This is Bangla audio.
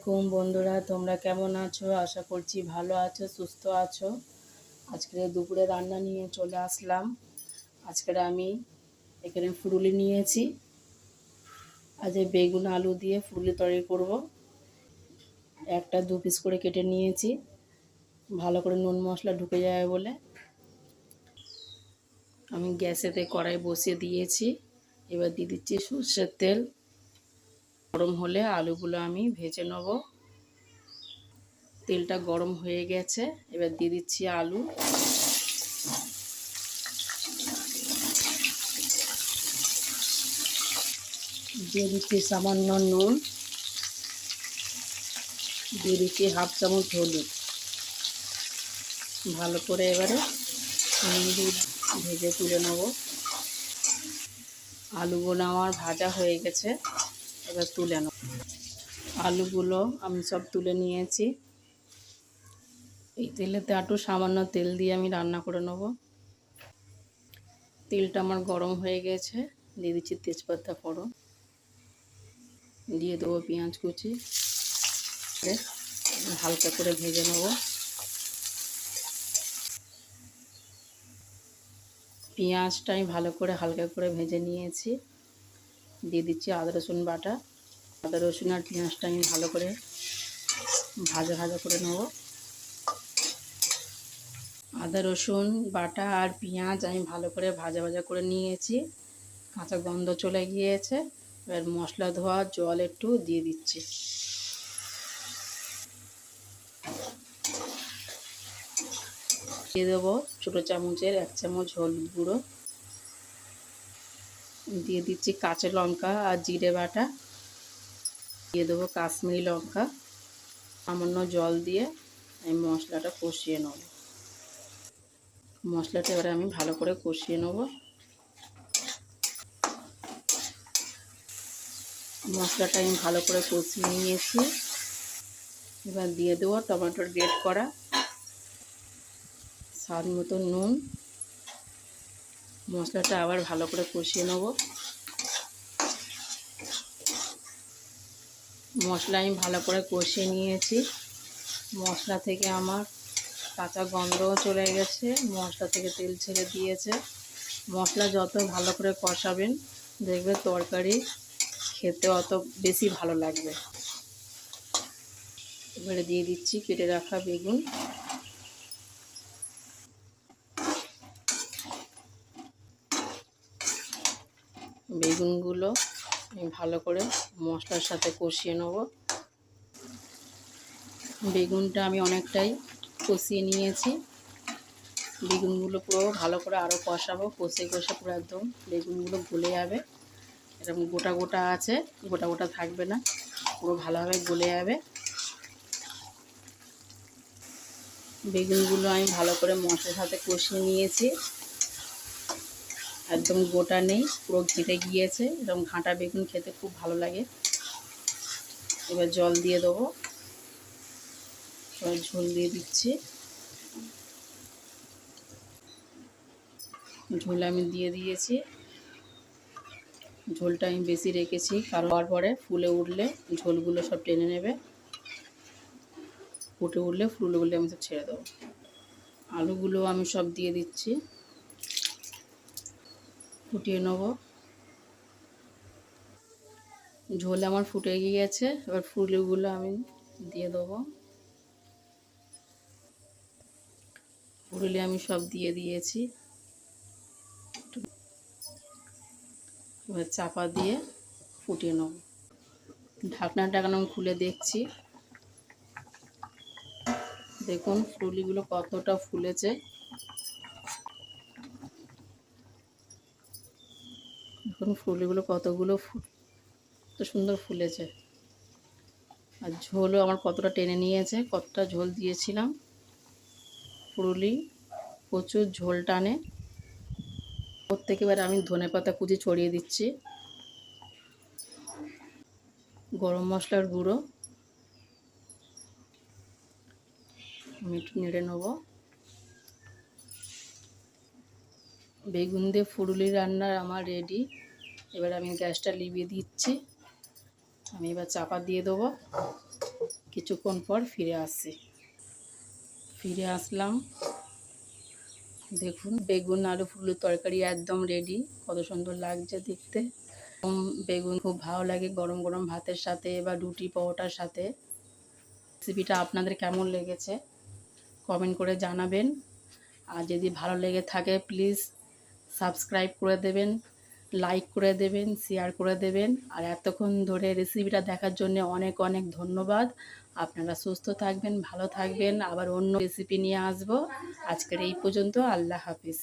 আলাইকুম বন্ধুরা, তোমরা কেমন আছো? আশা করছি ভালো আছো, সুস্থ আছো। আজকে দুপুরে রান্না নিয়ে চলে আসলাম। আজকে আমি এখানে ফুলুরি নিয়েছি। আজ বেগুন আলু দিয়ে ফুলুরি তরকারি করব। একটা 2 পিস করে কেটে নিয়েছি, ভালো করে নুন মশলা ঢুকে যাবে বলে। আমি গ্যাসেতে কড়াই বসিয়ে দিয়েছি। এবার দিয়ে দিচ্ছি সরষের তেল। গরম হলে আলুগুলো আমি ভেজে নেব। তেলটা গরম হয়ে গেছে, এবার দিয়ে দিচ্ছি আলু। দিয়ে দিচ্ছি সামান্য নুন, দিয়ে দিচ্ছি 1/2 চামচ হলুদ। ভালো করে এবারে ভেজে তুলে নেব। আলুগুলো আমার ভাজা হয়ে গেছে, এবার তুলে নেব। আলুগুলো আমি সব তুলে নিয়েছি। এই তেলেতে একটু সামান্য তেল দিয়ে আমি রান্না করে নেব। তেলটা আমার গরম হয়ে গেছে, দিয়ে দিচ্ছি তেজপাতা ফোড়ন, দিয়ে দেবো পেঁয়াজ কুচি, হালকা করে ভেজে নেব। পেঁয়াজটা আমি ভালো করে হালকা করে ভেজে নিয়েছি। দিয়ে দিচ্ছি আদা রসুন বাটা। আদা রসুন আর পেঁয়াজটা আমি ভালো করে ভাজা করে নেব। আদা রসুন বাটা আর পেঁয়াজ আমি ভালো করে ভাজা করে নিয়েছি। কাঁচা গন্ধ চলে গিয়েছে। এবার মশলা ধোয়া জল একটু দিয়ে দিচ্ছি। দিয়ে দেবো ছোটো চামচের 1 চামচ হলুদ গুঁড়ো। দিয়ে দিচ্ছি কাঁচা লঙ্কা আর জিরে বাটা। দিয়ে দেবো কাশ্মীরি লঙ্কা। সামান্য জল দিয়ে আমি মশলাটা কষিয়ে নেব। মশলাটা এবারে আমি ভালো করে কষিয়ে নেব। মশলাটা আমি ভালো করে কষিয়ে নিয়েছি। এবার দিয়ে দেবো টমেটোর গ্রেট করা, স্বাদ মতো নুন। মশলাটা আবার ভালো করে কষিয়ে নেব। মশলা আমি ভালো করে কষিয়ে নিয়েছি। মশলা থেকে আমার কাঁচা গন্ধও চলে গেছে, মশলা থেকে তেল ছেড়ে দিয়েছে। মশলা যত ভালো করে কষাবেন দেখবে তরকারি খেতে অত বেশি ভালো লাগবে। এবারে দিয়ে দিচ্ছি কেটে রাখা বেগুন। বেগুনগুলো আমি ভালো করে মশলার সাথে কষিয়ে নেব। বেগুনটা আমি অনেকটাই কষিয়ে নিয়েছি। বেগুনগুলো পুরো ভালো করে আরও কষাবো, কষে পুরো একদম বেগুনগুলো গলে যাবে। এরকম গোটা আছে, গোটা থাকবে না, পুরো ভালোভাবে গলে যাবে। বেগুনগুলো আমি ভালো করে মশলার সাথে কষিয়ে নিয়েছি। একদম গোটা নেই, পুরো ঘেঁটে গিয়েছে। এরকম ঘাঁটা বেগুন খেতে খুব ভালো লাগে। এবার জল দিয়ে দেবো। এবার ঝোল দিয়ে দিচ্ছি। ঝোল আমি দিয়ে দিয়েছি। ঝোলটা আমি বেশি রেখেছি কারণ পরে ফুলে উঠলে ঝোলগুলো সব টেনে নেবে। ফুটে উঠলে ফুলগুলো আমি সব ছেড়ে দেবো। আলুগুলো আমি সব দিয়ে দিচ্ছি, ফুটিয়ে নেব। ঝোল আমার ফুটে গিয়েছে, এবার ফুলগুলো আমি দিয়ে দেবো। ফুলগুলি আমি সব দিয়ে দিয়েছি। এবার চাপা দিয়ে ফুটিয়ে নেব। ঢাকনাটা আমি খুলে দেখছি, দেখুন ফুলগুলো কতটা ফুলেছে। দেখুন ফুলগুলো কতগুলো সুন্দর ফুলেছে। আর ঝোলও আমার কতটা টেনে নিয়েছে, কতটা ঝোল দিয়েছিলাম। ফুলুরি প্রচুর ঝোল টানে। প্রত্যেক এবার আমি ধনেপাতা কুচি ছড়িয়ে দিচ্ছি। গরম মশলার গুঁড়ো আমি একটু নেড়ে নেব। বেগুন দিয়ে ফুলুরি রান্নার আমার রেডি। এবার আমি গ্যাসটা লিভিয়ে দিচ্ছি। আমি এবার চাপা দিয়ে দেবো। কিছুক্ষণ পর ফিরে আসছি। ফিরে আসলাম, দেখুন বেগুন আলু ফুলের তরকারি একদম রেডি। কত সুন্দর লাগছে দেখতে। বেগুন খুব ভালো লাগে গরম গরম ভাতের সাথে বা রুটি পরোটার সাথে। রেসিপিটা আপনাদের কেমন লেগেছে কমেন্ট করে জানাবেন। আর যদি ভালো লেগে থাকে প্লিজ সাবস্ক্রাইব করে দেবেন, লাইক করে দেবেন, শেয়ার করে দেবেন। আর এতক্ষণ ধরে রেসিপিটা দেখার জন্য অনেক অনেক ধন্যবাদ। আপনারা সুস্থ থাকবেন, ভালো থাকবেন। আবার অন্য রেসিপি নিয়ে আসবো। আজকের এই পর্যন্ত। আল্লাহ হাফিজ।